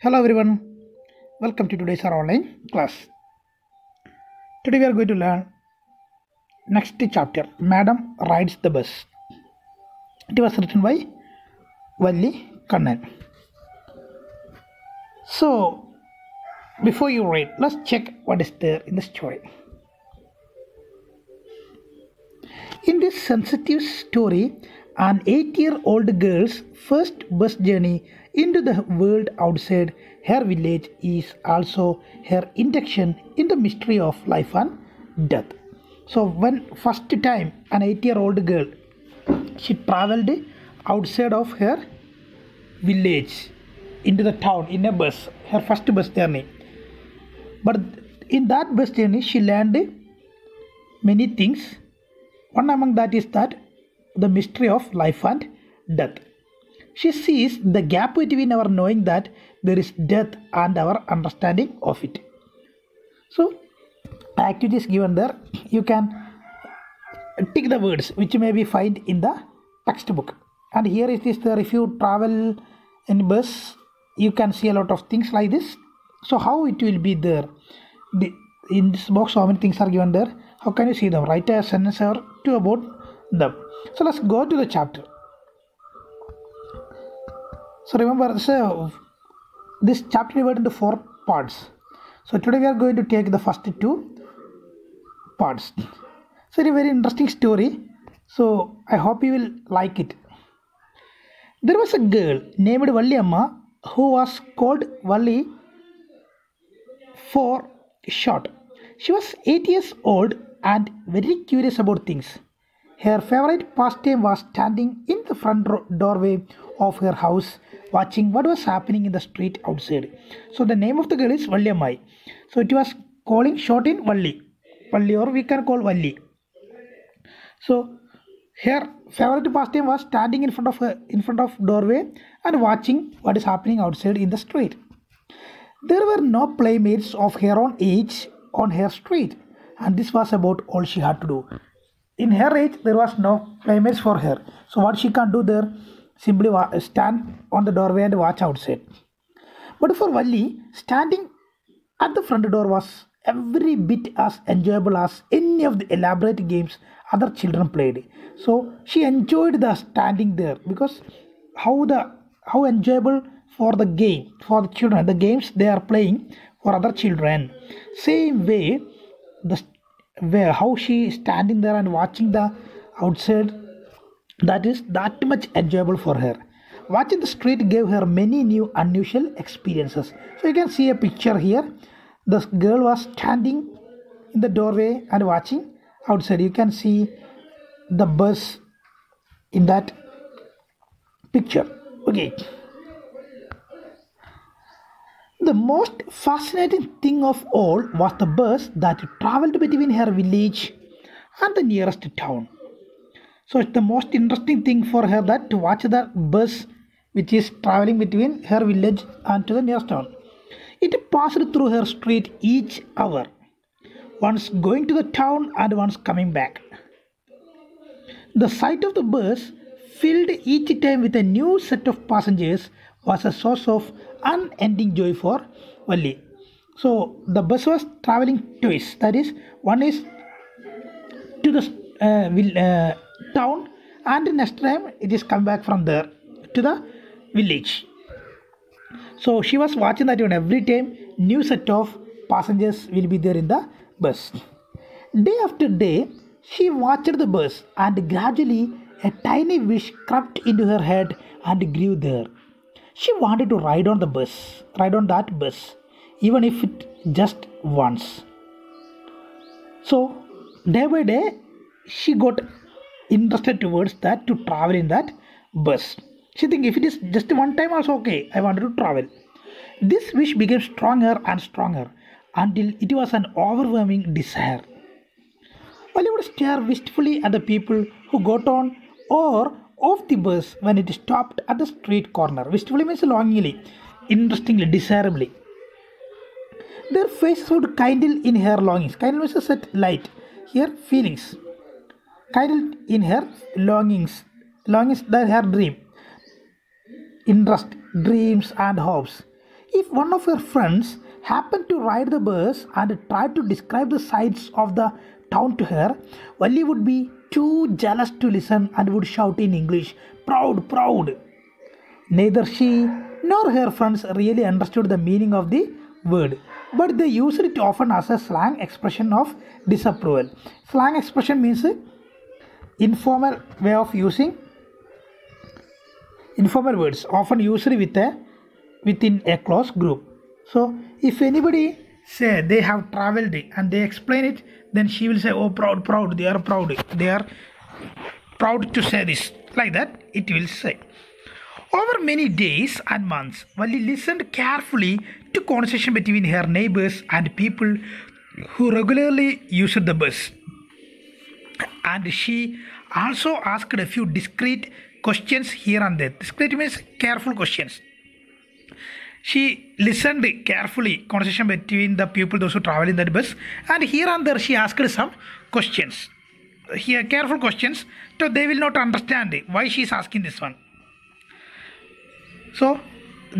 Hello everyone, welcome to today's our online class. Today we are going to learn next chapter. Madam rides the bus. It was written by Valli Kannan. So before you read, let's check what is there in the story. In this sensitive story, an 8-year-old girl's first bus journey into the world outside her village is also her induction in the mystery of life and death. So, when first time an 8-year-old girl she traveled outside of her village into the town in a bus, her first bus journey. But in that bus journey, she learned many things. One among that is that the mystery of life and death. She sees the gap between our knowing that there is death and our understanding of it. So, activities given there, you can tick the words which may be find in the textbook. And here it is there. If you travel in bus, you can see a lot of things like this. So, how it will be there? In this box, how many things are given there? How can you see them? Write a sentence or two about them. So let's go to the chapter. So remember, this chapter divided into 4 parts. So today we are going to take the first 2 parts. So it's a very interesting story. So I hope you will like it. There was a girl named Valli Amma who was called Valli for short. She was 8 years old and very curious about things. Her favorite pastime was standing in the front doorway of her house watching what was happening in the street outside. So the name of the girl is Valli Amma. So it was calling short in Valli. Valli, or we can call Valli. So her favorite pastime was standing in front of doorway and watching what is happening outside in the street. There were no playmates of her own age on her street, and this was about all she had to do. In her age, there was no playmates for her. So what she can do there, simply stand on the doorway and watch outside. But for Valli, standing at the front door was every bit as enjoyable as any of the elaborate games other children played. So she enjoyed the standing there because how enjoyable for the game, for the children, the games they are playing for other children. Same way, how she is standing there and watching the outside, that is that much enjoyable for her. Watching the street gave her many new unusual experiences. So you can see a picture here. The girl was standing in the doorway and watching outside. You can see the bus in that picture. Okay. The most fascinating thing of all was the bus that traveled between her village and the nearest town. So it's the most interesting thing for her that to watch the bus which is traveling between her village and to the nearest town. It passed through her street each hour, once going to the town and once coming back. The sight of the bus filled each time with a new set of passengers was a source of unending joy for Valli. So the bus was traveling twice. That is, one is to the town, and next time it is come back from there to the village. So she was watching that one every time. New set of passengers will be there in the bus. Day after day, she watched the bus, and gradually a tiny wish crept into her head and grew there. She wanted to ride on that bus, even if it just once. So, day by day, she got interested towards that to travel in that bus. She think if it is just one time also okay, I wanted to travel. This wish became stronger and stronger until it was an overwhelming desire. Valli would stare wistfully at the people who got on or off the bus when it stopped at the street corner. Wistfully means longingly, interestingly, desirably. Their faces would kindle in her longings. Kindle means a set light. Here, feelings. Kindled in her longings. Longings that her dream. Interest, dreams, and hopes. If one of her friends happened to ride the bus and tried to describe the sights of the town to her, Valli would be too jealous to listen and would shout in English, "Proud, proud." Neither she nor her friends really understood the meaning of the word, but they used it often as a slang expression of disapproval. Slang expression means informal way of using informal words, often used within a close group. So, if anybody say they have traveled and they explain it, then she will say, "Oh, proud, proud. They are proud. They are proud to say this." Like that, it will say. Over many days and months, Valli listened carefully to conversation between her neighbors and people who regularly used the bus. And she also asked a few discreet questions here and there. Discreet means careful questions. She listened carefully conversation between the people those who travel in that bus, and here and there she asked some questions. Here careful questions, so they will not understand why she is asking this one. So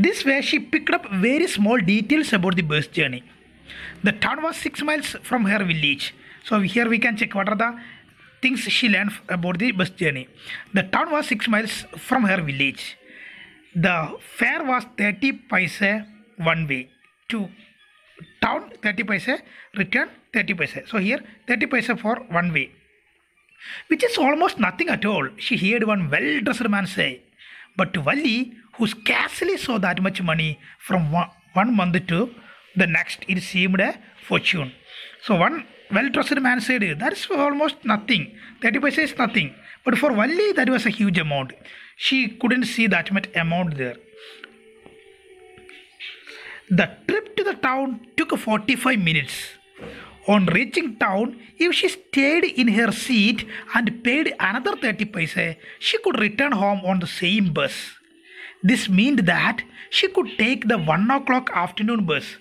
this way she picked up very small details about the bus journey. The town was 6 miles from her village. So here we can check what are the things she learned about the bus journey. The town was 6 miles from her village. The fare was 30 paise one way to town, 30 paise, return 30 paise. So here 30 paise for one way, which is almost nothing at all, she heard one well-dressed man say. But to Valli, who scarcely saw that much money from one month to the next, it seemed a fortune. So one well-dressed man said, "That is almost nothing. 30 paise is nothing." But for Valli, that was a huge amount. She couldn't see that much amount there. The trip to the town took 45 minutes. On reaching town, if she stayed in her seat and paid another 30 paise, she could return home on the same bus. This meant that she could take the 1 o'clock afternoon bus,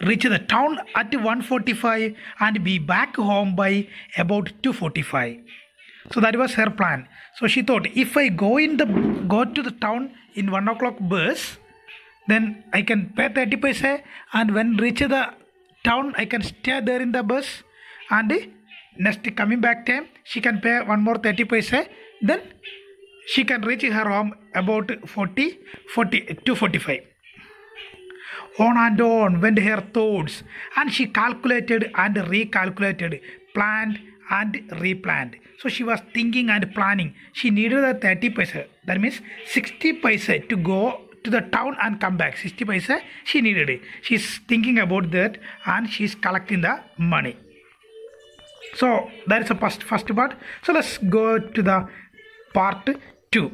reach the town at 1:45 and be back home by about 2:45. So that was her plan. So she thought, if I go to the town in 1 o'clock bus, then I can pay 30 paise, and when reach the town I can stay there in the bus, and next coming back time she can pay one more 30 paise, then she can reach her home about 2:45. On and on went her thoughts, and she calculated and recalculated, planned and replanned. So she was thinking and planning. She needed a 30 paise, that means 60 paise to go to the town and come back. 60 paise she needed it. She's thinking about that and she's collecting the money. So that is the first part. So let's go to the part 2.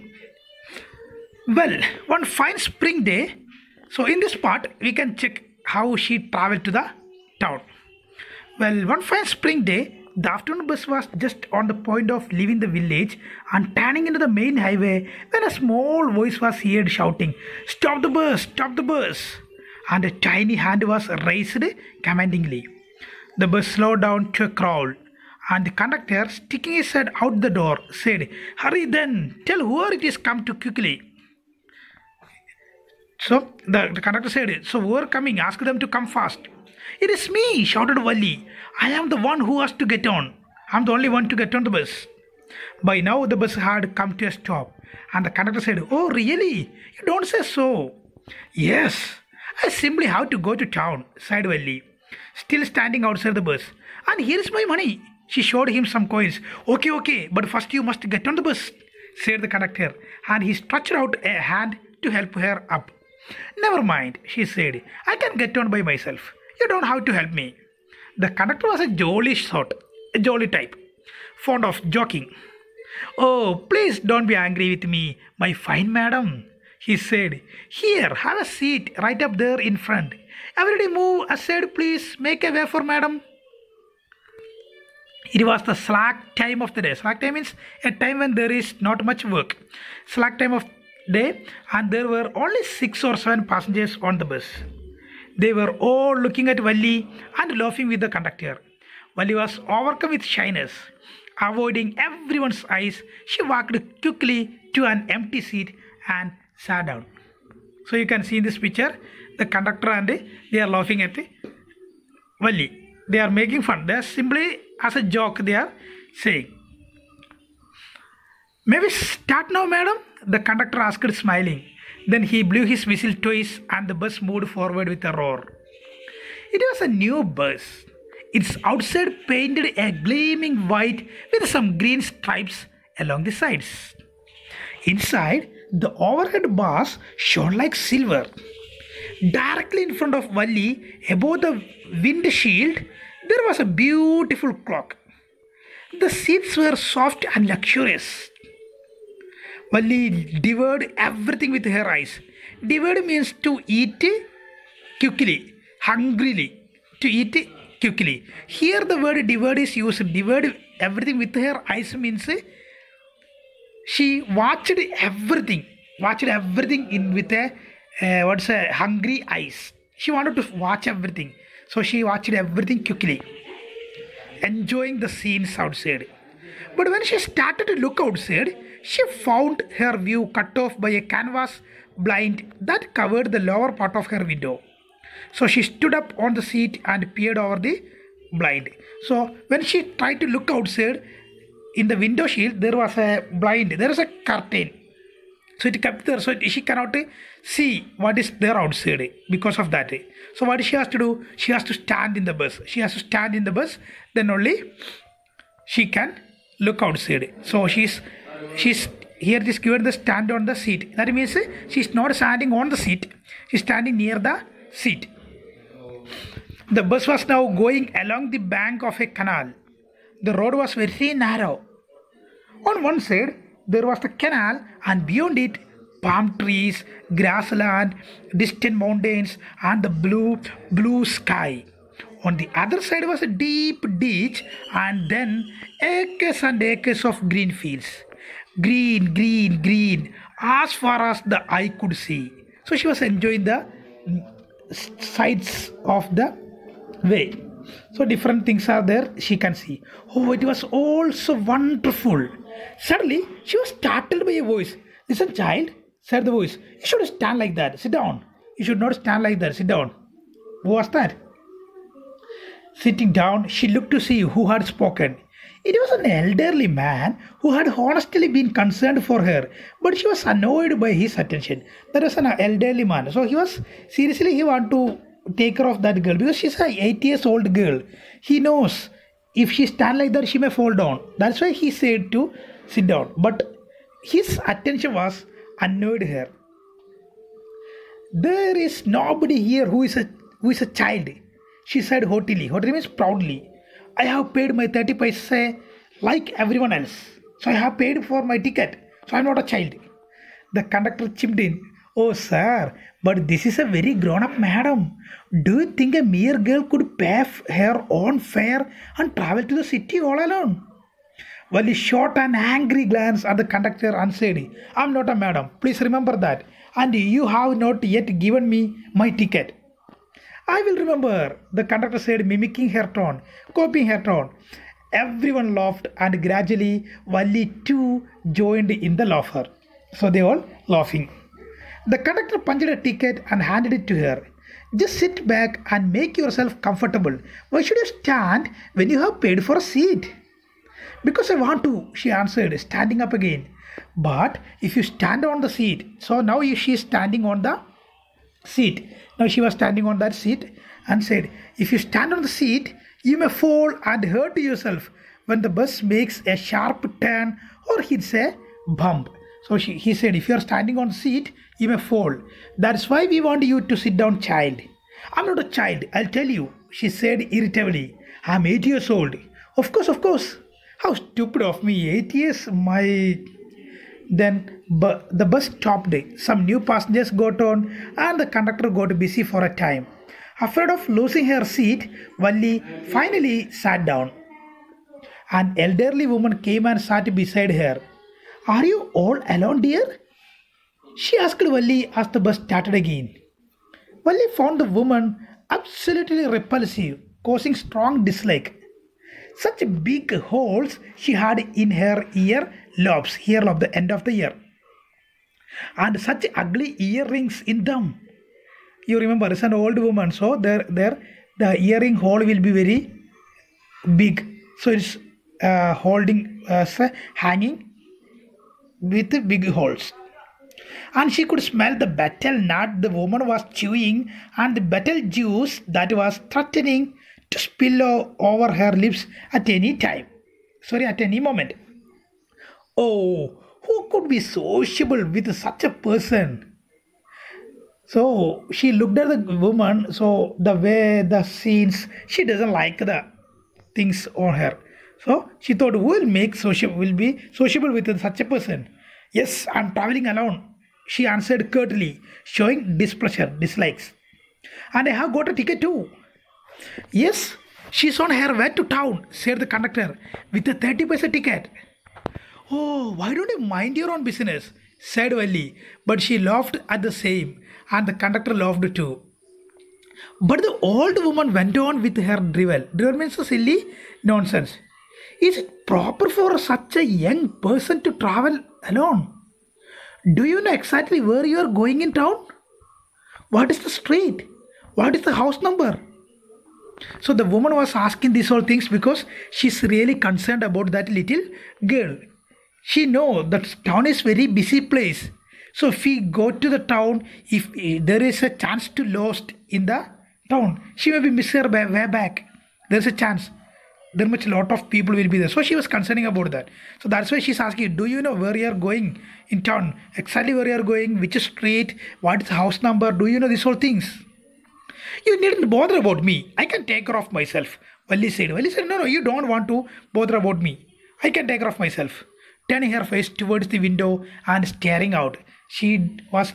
Well, one fine spring day. So in this part we can check how she traveled to the town. Well, one fine spring day, the afternoon bus was just on the point of leaving the village and turning into the main highway when a small voice was heard shouting, "Stop the bus! Stop the bus!" And a tiny hand was raised commandingly. The bus slowed down to a crawl, and the conductor, sticking his head out the door, said, "Hurry then! Tell whoever it is come to quickly." So the conductor said, "So who are coming? Ask them to come fast." "It is me," shouted Valli. "I am the one who has to get on. I am the only one to get on the bus." By now the bus had come to a stop, and the conductor said, "Oh, really? You don't say so." "Yes, I simply have to go to town," sighed Valli, still standing outside the bus. "And here is my money." She showed him some coins. Okay, but first you must get on the bus," said the conductor, and he stretched out a hand to help her up. "Never mind," she said. "I can get on by myself. You don't have to help me." The conductor was a jolly type, fond of joking. "Oh, please don't be angry with me, my fine madam," he said. "Here, have a seat right up there in front. Everybody move aside, please. Make a way for madam." It was the slack time of the day. Slack time means a time when there is not much work. Slack time of day, and there were only 6 or 7 passengers on the bus. They were all looking at Valli and laughing with the conductor. Valli was overcome with shyness. Avoiding everyone's eyes, she walked quickly to an empty seat and sat down. So you can see in this picture, the conductor and they are laughing at Valli. They are making fun. They are simply as a joke they are saying. May we start now, madam? The conductor asked, smiling. Then he blew his whistle twice and the bus moved forward with a roar. It was a new bus. Its outside painted a gleaming white with some green stripes along the sides. Inside, the overhead bars shone like silver. Directly in front of Valli, above the windshield, there was a beautiful clock. The seats were soft and luxurious. Valli devoured everything with her eyes. Devour means to eat quickly, hungrily, to eat quickly. Here the word devoured is used. Devoured everything with her eyes means she watched everything in with a hungry eyes. She wanted to watch everything, so she watched everything quickly, enjoying the scenes outside. But when she started to look outside, she found her view cut off by a canvas blind that covered the lower part of her window. So she stood up on the seat and peered over the blind. So when she tried to look outside, in the window shield there was a blind, there is a curtain. So it kept there, so she cannot see what is there outside because of that. So what she has to do? She has to stand in the bus. She has to stand in the bus, then only she can look outside. So she's here is given the stand on the seat. That means she's not standing on the seat. She's standing near the seat. The bus was now going along the bank of a canal. The road was very narrow. On one side, there was the canal, and beyond it, palm trees, grassland, distant mountains, and the blue sky. On the other side was a deep ditch, and then acres and acres of green fields. Green, green, green, as far as the eye could see. So she was enjoying the sides of the way. So different things are there, she can see. Oh, it was all so wonderful. Suddenly, she was startled by a voice. Listen, child, said the voice. You should stand like that. Sit down. You should not stand like that. Sit down. Who was that? Sitting down, she looked to see who had spoken. It was an elderly man who had honestly been concerned for her, but she was annoyed by his attention. That was an elderly man. So he wanted to take care of that girl because she's an 8 years old girl. He knows if she stand like that, she may fall down. That's why he said to sit down. But his attention was annoyed her. There is nobody here who is a child, she said haughtily. Haughtily means proudly. I have paid my 30 paise like everyone else. So I have paid for my ticket. So I am not a child. The conductor chimed in. Oh sir, but this is a very grown-up madam. Do you think a mere girl could pay her own fare and travel to the city all alone? Well, he shot an angry glance at the conductor and said, I am not a madam. Please remember that. And you have not yet given me my ticket. I will remember, the conductor said, mimicking her tone, copying her tone. Everyone laughed, and gradually Valli too joined in the laughter. So they all laughing. The conductor punched a ticket and handed it to her. Just sit back and make yourself comfortable. Why should you stand when you have paid for a seat? Because I want to, she answered, standing up again. But if you stand on the seat, so now she is standing on the seat. Now she was standing on that seat and said, if you stand on the seat, you may fall and hurt yourself when the bus makes a sharp turn or hits a bump. So he said, if you are standing on the seat, you may fall. That's why we want you to sit down, child. I'm not a child, I'll tell you, she said irritably. I'm 8 years old. Of course. How stupid of me, 8 years, my... Then the bus stopped. Some new passengers got on and the conductor got busy for a time. Afraid of losing her seat, Valli finally sat down. An elderly woman came and sat beside her. Are you all alone, dear? She asked Valli as the bus started again. Valli found the woman absolutely repulsive, causing strong dislike. Such big holes she had in her earlobes, the end of the ear, and such ugly earrings in them. you remember, it's an old woman, so there the earring hole will be very big. So it's holding hanging with big holes. And she could smell the betel nut the woman was chewing and the betel juice that was threatening to spill over her lips at any time. Sorry, at any moment. Oh, who could be sociable with such a person? So she looked at the woman, so the way the scenes, she doesn't like the things on her. So she thought, who will make social will be sociable with such a person? Yes, I'm traveling alone. She answered curtly, showing displeasure, dislikes. And I have got a ticket too. Yes, she's on her way to town, said the conductor, with a 30 ticket. Oh, why don't you mind your own business? Said Wally, but she laughed at the same, and the conductor laughed too. But the old woman went on with her drivel. Drivel means a silly nonsense. Is it proper for such a young person to travel alone? Do you know exactly where you are going in town? What is the street? What is the house number? So the woman was asking these all things because she's really concerned about that little girl. She know that town is very busy place. So if we go to the town, if there is a chance to lost in the town, she may be miss her way back. There's a chance. There much lot of people will be there. So she was concerning about that. So that's why she's asking, do you know where you are going in town? Exactly where you are going, which street, what is the house number? Do you know these whole things? You needn't bother about me. I can take care of myself. Valli said. Valli said, no, you don't want to bother about me. I can take care of myself. Turning her face towards the window and staring out. She was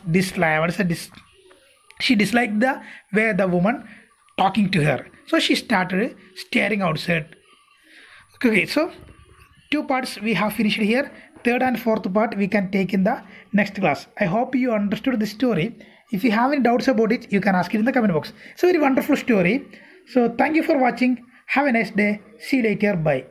she disliked the way the woman talking to her. So she started staring outside. Okay, so 2 parts we have finished here. Third and fourth part we can take in the next class. I hope you understood the story. If you have any doubts about it, you can ask it in the comment box. It's a very wonderful story. So thank you for watching. Have a nice day. See you later. Bye.